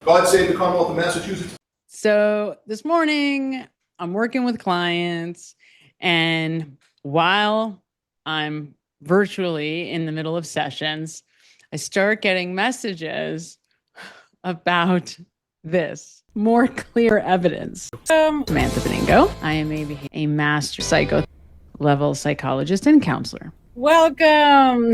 God save the Commonwealth of Massachusetts. So this morning, I'm working with clients, and while I'm virtually in the middle of sessions, I start getting messages about this. More clear evidence. Samantha Benigno. I am a master level psychologist and counselor. Welcome.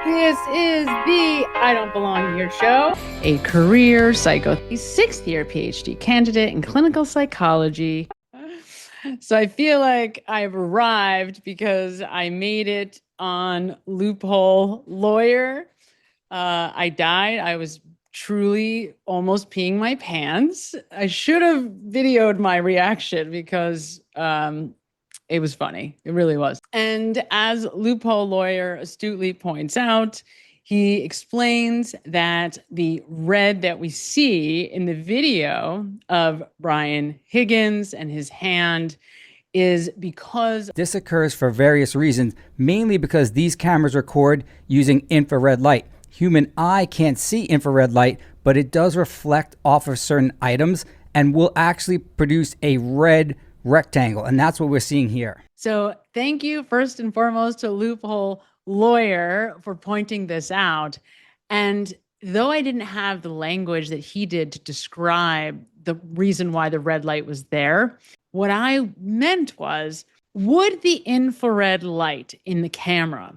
This is the I Don't Belong Here show. A career a 6th-year PhD candidate in clinical psychology. So I feel like I've arrived because I made it on Loophole Lawyer. I died. I was truly almost peeing my pants. I should have videoed my reaction because it was funny. It really was. And as Loophole Lawyer astutely points out, he explains that the red that we see in the video of Brian Higgins and his hand is because this occurs for various reasons, mainly because these cameras record using infrared light. Human eye can't see infrared light, but it does reflect off of certain items and will actually produce a red rectangle. And that's what we're seeing here. So thank you first and foremost to Loophole Lawyer for pointing this out. And though I didn't have the language that he did to describe the reason why the red light was there, what I meant was, would the infrared light in the camera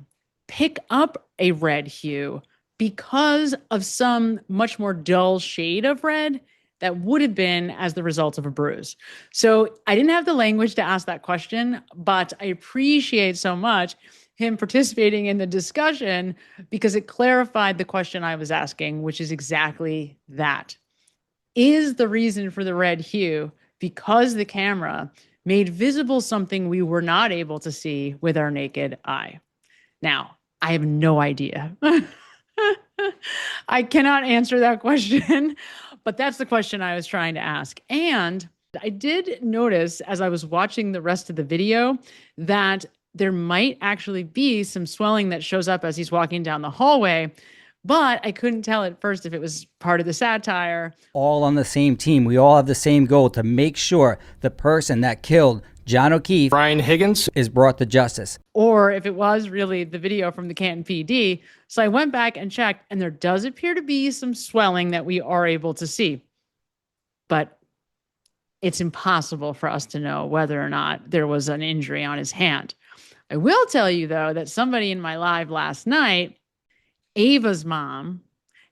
pick up a red hue because of some much more dull shade of red that would have been as the result of a bruise? So I didn't have the language to ask that question, but I appreciate so much him participating in the discussion because it clarified the question I was asking, which is exactly that. Is the reason for the red hue because the camera made visible something we were not able to see with our naked eye? Now, I have no idea. I cannot answer that question, but that's the question I was trying to ask. And I did notice as I was watching the rest of the video that there might actually be some swelling that shows up as he's walking down the hallway, but I couldn't tell at first if it was part of the satire. All on the same team. We all have the same goal to make sure the person that killed John O'Keefe, Brian Higgins, is brought to justice. Or if it was really the video from the Canton PD. So I went back and checked, and there does appear to be some swelling that we are able to see. But it's impossible for us to know whether or not there was an injury on his hand. I will tell you, though, that somebody in my live last night, Ava's mom,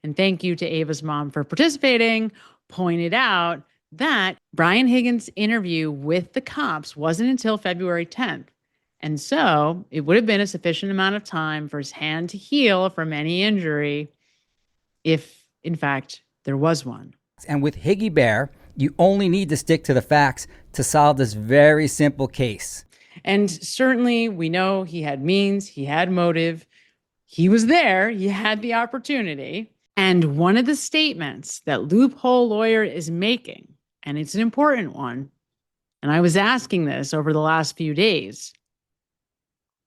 and thank you to Ava's mom for participating, pointed out that Brian Higgins' interview with the cops wasn't until February 10th. And so it would have been a sufficient amount of time for his hand to heal from any injury if, in fact, there was one. And with Higgy Bear, you only need to stick to the facts to solve this very simple case. And certainly we know he had means, he had motive, he was there, he had the opportunity. And one of the statements that Loophole Lawyer is making, and it's an important one, and I was asking this over the last few days,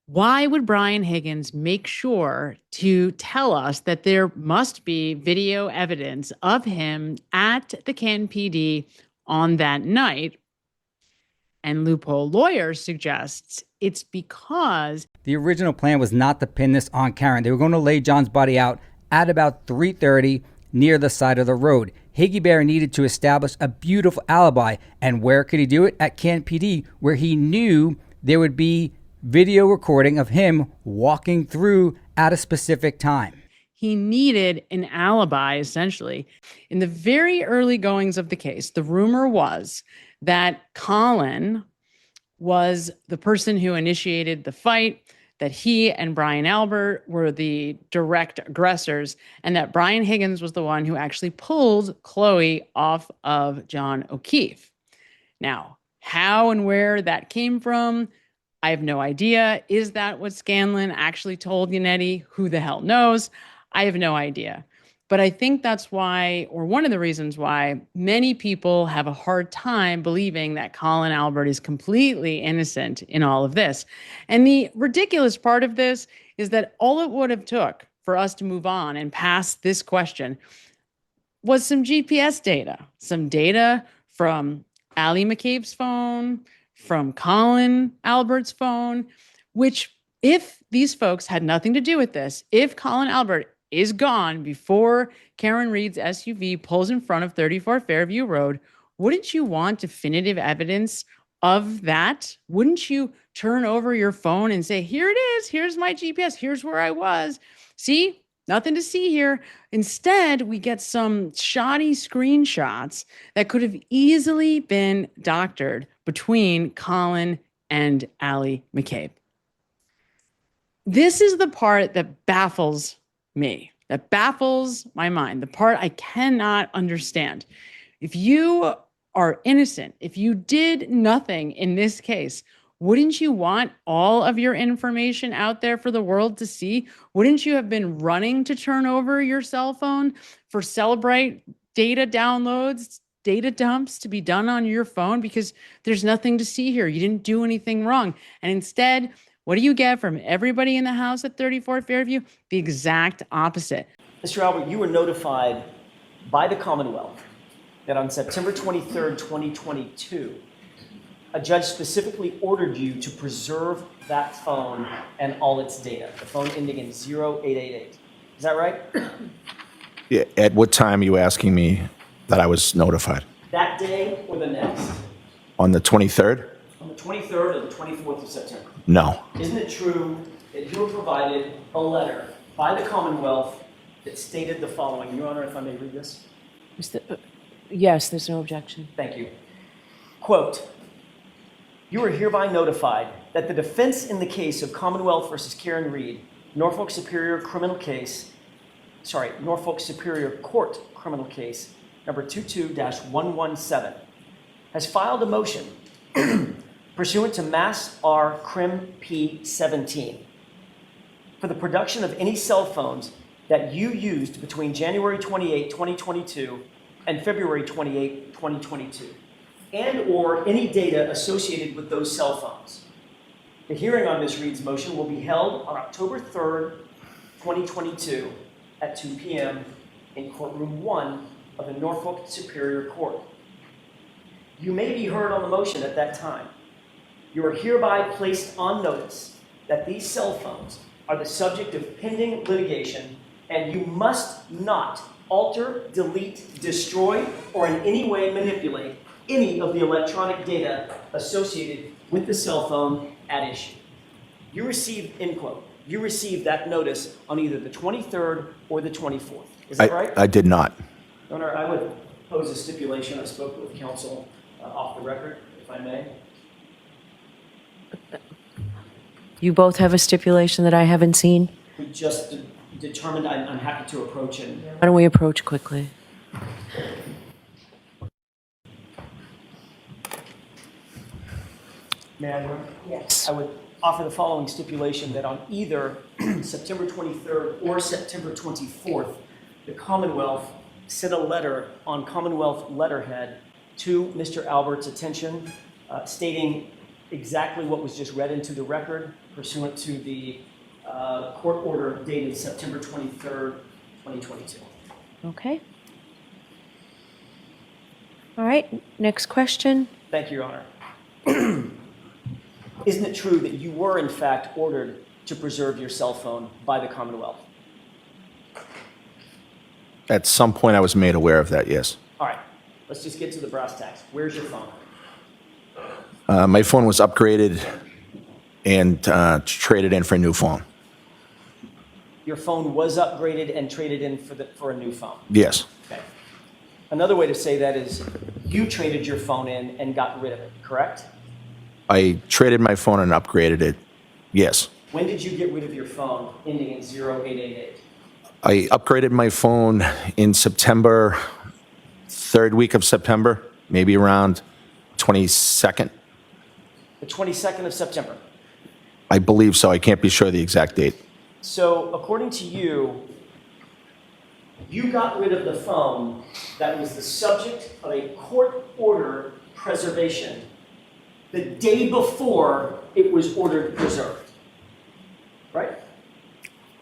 why would Brian Higgins make sure to tell us that there must be video evidence of him at the Canton PD on that night? And Loophole Lawyer suggests it's because the original plan was not to pin this on Karen. They were going to lay John's body out at about 3:30 near the side of the road. Higgy Bear needed to establish a beautiful alibi. And where could he do it? At Canton PD, where he knew there would be video recording of him walking through at a specific time. He needed an alibi, essentially. In the very early goings of the case, the rumor was that Colin was the person who initiated the fight, that he and Brian Albert were the direct aggressors, and that Brian Higgins was the one who actually pulled Chloe off of John O'Keefe. Now, how and where that came from, I have no idea. Is that what Scanlon actually told Yannetti? Who the hell knows? I have no idea. But I think that's why, or one of the reasons why, many people have a hard time believing that Colin Albert is completely innocent in all of this. And the ridiculous part of this is that all it would have took for us to move on and pass this question was some GPS data, some data from Allie McCabe's phone, from Colin Albert's phone, which if these folks had nothing to do with this, if Colin Albert is gone before Karen Reed's SUV pulls in front of 34 Fairview Road, wouldn't you want definitive evidence of that? Wouldn't you turn over your phone and say, here it is, here's my GPS, here's where I was. See, nothing to see here. Instead, we get some shoddy screenshots that could have easily been doctored between Colin and Allie McCabe. This is the part that baffles me, that baffles my mind, the part I cannot understand. If you are innocent, if you did nothing in this case, wouldn't you want all of your information out there for the world to see? Wouldn't you have been running to turn over your cell phone for Celebrate data downloads, data dumps to be done on your phone? Because there's nothing to see here. You didn't do anything wrong. And instead, what do you get from everybody in the house at 34 Fairview? The exact opposite. Mr. Albert, you were notified by the Commonwealth that on September 23rd, 2022, a judge specifically ordered you to preserve that phone and all its data, the phone ending in 0888. Is that right? Yeah, at what time are you asking me that I was notified? That day or the next? On the 23rd? On the 23rd or the 24th of September? No. Isn't it true that you were provided a letter by the Commonwealth that stated the following? Your Honor, if I may read this. Yes, there's no objection. Thank you. Quote, you are hereby notified that the defense in the case of Commonwealth versus Karen Reed, Norfolk Superior Court criminal case number 22-117, has filed a motion pursuant to Mass R. Crim P. 17 for the production of any cell phones that you used between January 28, 2022 and February 28, 2022, and or any data associated with those cell phones. The hearing on Ms. Reed's motion will be held on October 3rd, 2022 at 2 p.m. in courtroom 1 of the Norfolk Superior Court. You may be heard on the motion at that time. You are hereby placed on notice that these cell phones are the subject of pending litigation, and you must not alter, delete, destroy, or in any way manipulate any of the electronic data associated with the cell phone at issue. You received, end quote, you received that notice on either the 23rd or the 24th. Is that right? I did not. Your Honor, I would pose a stipulation. I spoke with counsel off the record, if I may. You both have a stipulation that I haven't seen? We just determined I'm happy to approach it. Why don't we approach quickly? May I, Your Honor? Yes. I would offer the following stipulation that on either September 23rd or September 24th, the Commonwealth sent a letter on Commonwealth letterhead to Mr. Albert's attention, stating exactly what was just read into the record pursuant to the court order dated September 23rd, 2022. Okay. All right, next question. Thank you, Your Honor. Isn't it true that you were, in fact, ordered to preserve your cell phone by the Commonwealth? At some point, I was made aware of that, yes. All right, let's just get to the brass tacks. Where's your phone? My phone was upgraded and traded in for a new phone. Your phone was upgraded and traded in for a new phone. Yes. Okay. Another way to say that is you traded your phone in and got rid of it, correct? I traded my phone and upgraded it, yes. When did you get rid of your phone ending in 0888? I upgraded my phone in September, third week of September, maybe around 22nd. The 22nd of September. I believe so. I can't be sure of the exact date. So according to you, you got rid of the phone that was the subject of a court order preservation the day before it was ordered preserved, right?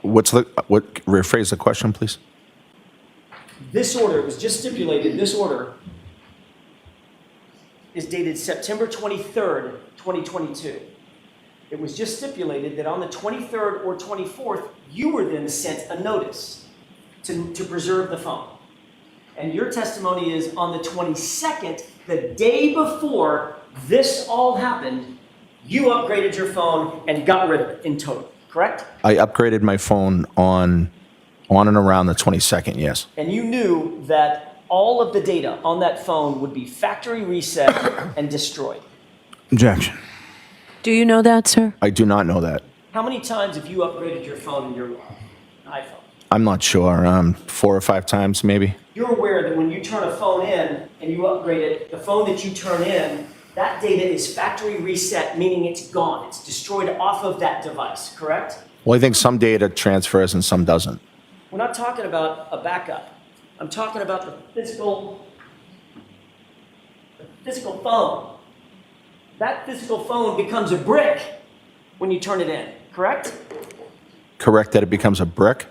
Rephrase the question, please? This order, it was just stipulated, this order is dated September 23rd, 2022. It was just stipulated that on the 23rd or 24th, you were then sent a notice to preserve the phone. And your testimony is on the 22nd, the day before this all happened, you upgraded your phone and got rid of it in total, correct? I upgraded my phone on and around the 22nd, yes. And you knew that all of the data on that phone would be factory reset and destroyed. Objection. Do you know that, sir? I do not know that. How many times have you upgraded your phone in your iPhone? I'm not sure. 4 or 5 times, maybe. You're aware that when you turn a phone in and you upgrade it, the phone that you turn in, that data is factory reset, meaning it's gone. It's destroyed off of that device, correct? Well, I think some data transfers and some doesn't. We're not talking about a backup. I'm talking about the physical phone. That physical phone becomes a brick when you turn it in, correct? Correct that it becomes a brick?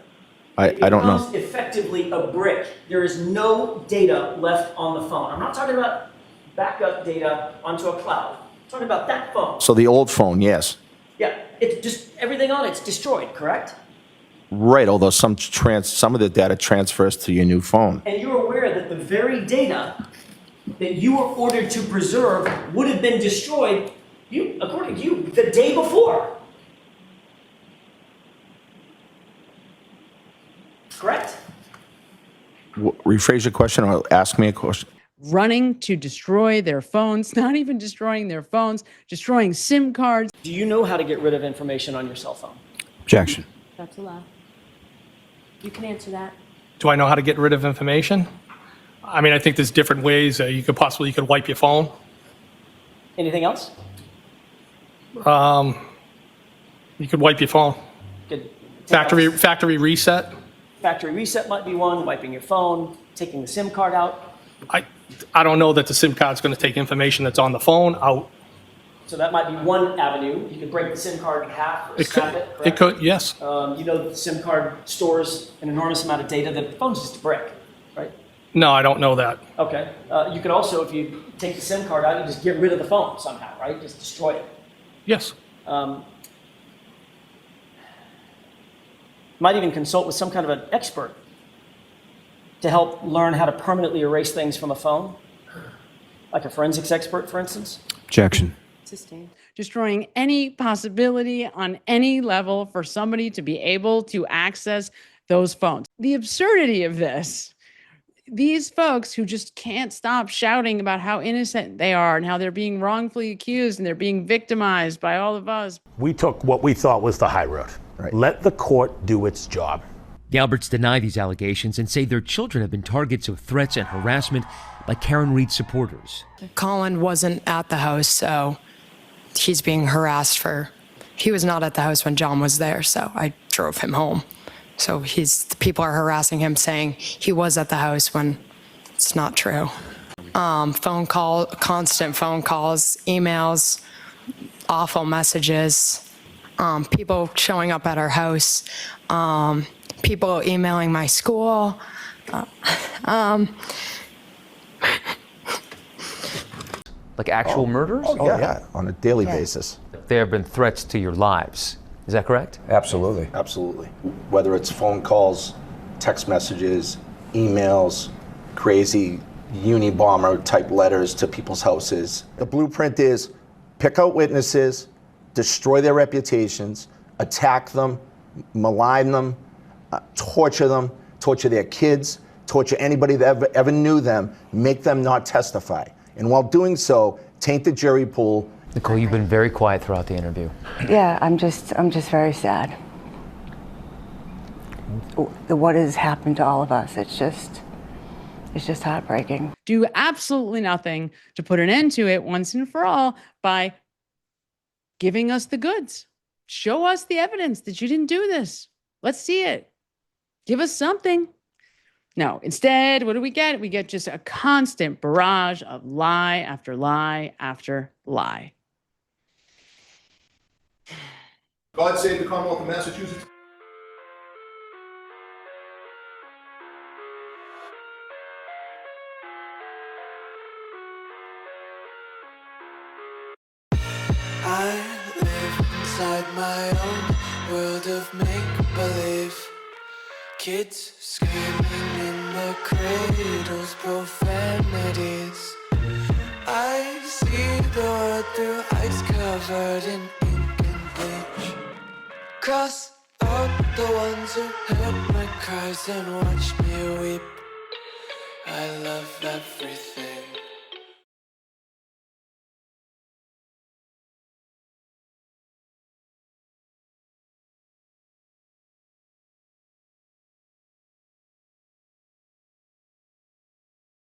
I don't know. It becomes effectively a brick. There is no data left on the phone. I'm not talking about backup data onto a cloud. I'm talking about that phone. So the old phone, yes. Yeah, it's just everything on it's destroyed, correct? Right, although some of the data transfers to your new phone. And you're aware that the very data that you were ordered to preserve would have been destroyed, according to you, the day before. Correct? Rephrase your question or ask me a question. Running to destroy their phones, not even destroying their phones, destroying SIM cards. Do you know how to get rid of information on your cell phone? Objection. That's allowed. You can answer that. Do I know how to get rid of information? I mean, I think there's different ways. You could wipe your phone. Anything else? You could wipe your phone. Good. Factory reset. Factory reset might be one, wiping your phone, taking the SIM card out. I don't know that the SIM card's going to take information that's on the phone out. So that might be one avenue. You could break the SIM card in half or snap it, correct? It could, yes. You know the SIM card stores an enormous amount of data. The phone's just a brick, right? No, I don't know that. Okay. You could also, if you take the SIM card out, you just get rid of the phone somehow, right? Just destroy it. Yes. Might even consult with some kind of an expert to help learn how to permanently erase things from a phone, like a forensics expert, for instance. Objection. Sustained. Destroying any possibility on any level for somebody to be able to access those phones. The absurdity of this, these folks who just can't stop shouting about how innocent they are and how they're being wrongfully accused and they're being victimized by all of us. We took what we thought was the high road. Right. Let the court do its job. The Alberts deny these allegations and say their children have been targets of threats and harassment by Karen Reed supporters. Colin wasn't at the house, so he's being harassed he was not at the house when John was there, so I drove him home. So the people are harassing him saying he was at the house when it's not true. Constant phone calls, emails, awful messages, people showing up at our house, people emailing my school. Like actual murders? Oh, yeah, on a daily basis. There have been threats to your lives. Is that correct? Absolutely. Absolutely. Whether it's phone calls, text messages, emails, crazy Unabomber type letters to people's houses. The blueprint is pick out witnesses, destroy their reputations, attack them, malign them, torture their kids, torture anybody that ever knew them, make them not testify. And while doing so, taint the jury pool. Nicole, you've been very quiet throughout the interview. Yeah, I'm just very sad. What has happened to all of us? It's just heartbreaking. Do absolutely nothing to put an end to it once and for all by giving us the goods. Show us the evidence that you didn't do this. Let's see it. Give us something. No, instead, what do we get? We get just a constant barrage of lie after lie after lie. God save the Commonwealth of Massachusetts. inside my own world of make-believe. Kids screaming in the cradles, profanities. I see the world through eyes covered in ink and bleach. Cross out the ones who heard my cries and watched me weep. I love everything.